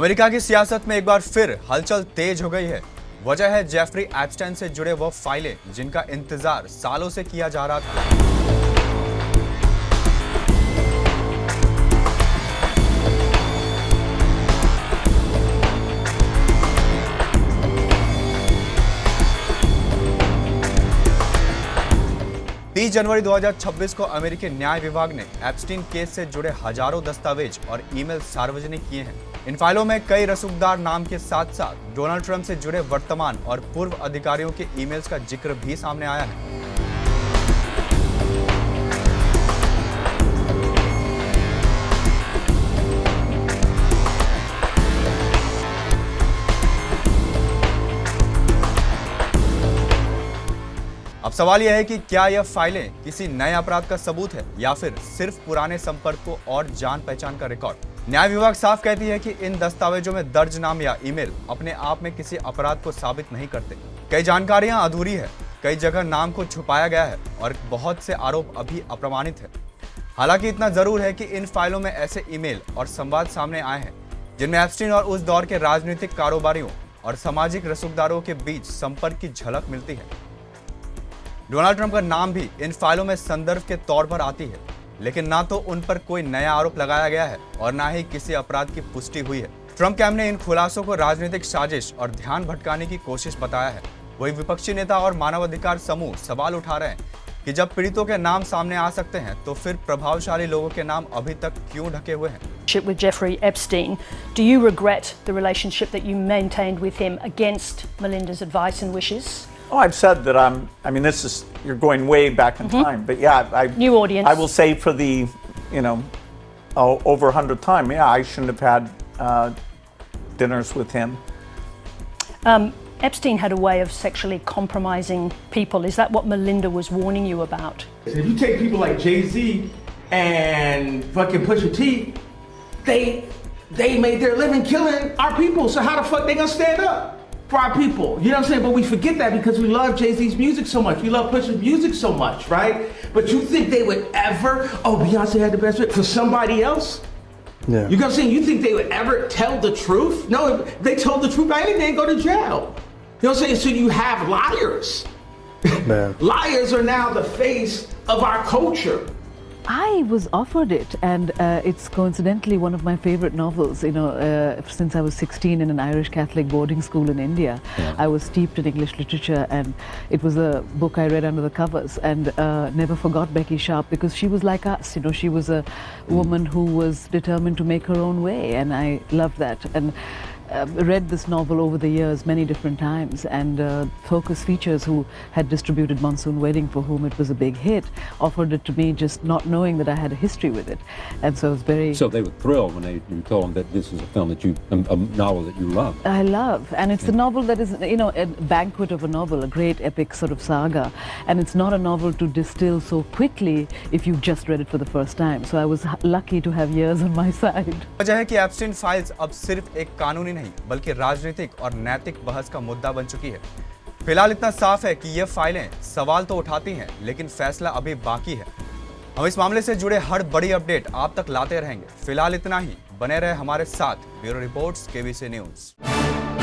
America की सियासत में एक बार फिर हलचल तेज हो गई है। वजह है जेफरी एप्स्टाइन से जुड़े वो फाइलें जिनका इंतजार सालों से किया जा रहा था। 30 जनवरी 2026 को अमेरिकी न्याय विभाग ने एप्स्टीन केस से जुड़े हजारों दस्तावेज और ईमेल सार्वजनिक किए हैं। इन फाइलों में कई रसूखदार नाम के साथ साथ डोनाल्ड ट्रंप से जुड़े वर्तमान और पूर्व अधिकारियों के ईमेल्स का जिक्र भी सामने आया है। अब सवाल यह है कि क्या यह फाइलें किसी नए अपराध का सबूत है या फिर सिर्फ पुराने संपर्क को और जान पहचान का रिकॉर्ड। न्याय विभाग साफ कहती है कि इन दस्तावेजों में दर्ज नाम या ईमेल अपने आप में किसी अपराध को साबित नहीं करते। कई जानकारियां अधूरी है, कई जगह नाम को छुपाया गया है और बहुत से आरोप अभी अप्रमाणित है। हालांकि इतना जरूर है कि इन फाइलों में ऐसे ईमेल और संवाद सामने आए हैं जिनमें एप्स्टीन और उस दौर के राजनीतिक कारोबारियों और सामाजिक रसूखदारों के बीच संपर्क की झलक मिलती है। डोनाल्ड ट्रंप का नाम भी इन फाइलों में संदर्भ के तौर पर आती है, लेकिन ना तो उन पर कोई नया आरोप लगाया गया है और ना ही किसी अपराध की पुष्टि हुई है। ट्रंप कैंप ने इन खुलासों को राजनीतिक साजिश और ध्यान भटकाने की कोशिश बताया है। वही विपक्षी नेता और मानवाधिकार समूह सवाल उठा रहे हैं कि जब पीड़ितों के नाम सामने आ सकते हैं तो फिर प्रभावशाली लोगों के नाम अभी तक क्यों ढके हुए हैं। With Jeffrey Epstein, do you regret the relationship that you maintained with him against Melinda's advice and wishes? Oh, I've said that this is, you're going way back in time, but yeah, new audience. I will say for the, over 100th time, yeah, I shouldn't have had dinners with him. Epstein had a way of sexually compromising people. Is that what Melinda was warning you about? If you take people like Jay-Z and fucking Pusha T, they made their living killing our people, so how the fuck they gonna stand up for our people? You know what I'm saying? But we forget that because we love Jay-Z's music so much. We love Pusha's music so much, right? But you think they would ever, Beyonce had the best fit for somebody else? Yeah. You know what I'm saying? You think they would ever tell the truth? No, if they told the truth, I think they'd go to jail. You know what I'm saying? So you have liars. Man. Liars are now the face of our culture. I was offered it, and it's coincidentally one of my favorite novels. Since I was 16 in an Irish Catholic boarding school in India, I was steeped in English literature, and it was a book I read under the covers, and never forgot Becky Sharp because she was like us. She was a woman who was determined to make her own way, and I loved that. And read this novel over the years many different times, and Focus Features, who had distributed Monsoon Wedding, for whom it was a big hit, offered it to me just not knowing that I had a history with it, and so it was very. So they were thrilled when you told them that this is a film that a novel that you love. I love, and it's the novel that is, a banquet of a novel, a great epic sort of saga, and it's not a novel to distill so quickly if you've just read it for the first time. So I was lucky to have years on my side. वजह है कि Epstein files अब सिर्फ एक कानूनी नहीं बल्कि राजनीतिक और नैतिक बहस का मुद्दा बन चुकी है। फिलहाल इतना साफ है कि ये फाइलें सवाल तो उठाती हैं, लेकिन फैसला अभी बाकी है। हम इस मामले से जुड़े हर बड़ी अपडेट आप तक लाते रहेंगे। फिलहाल इतना ही, बने रहे हमारे साथ। Bureau reports, KBC news.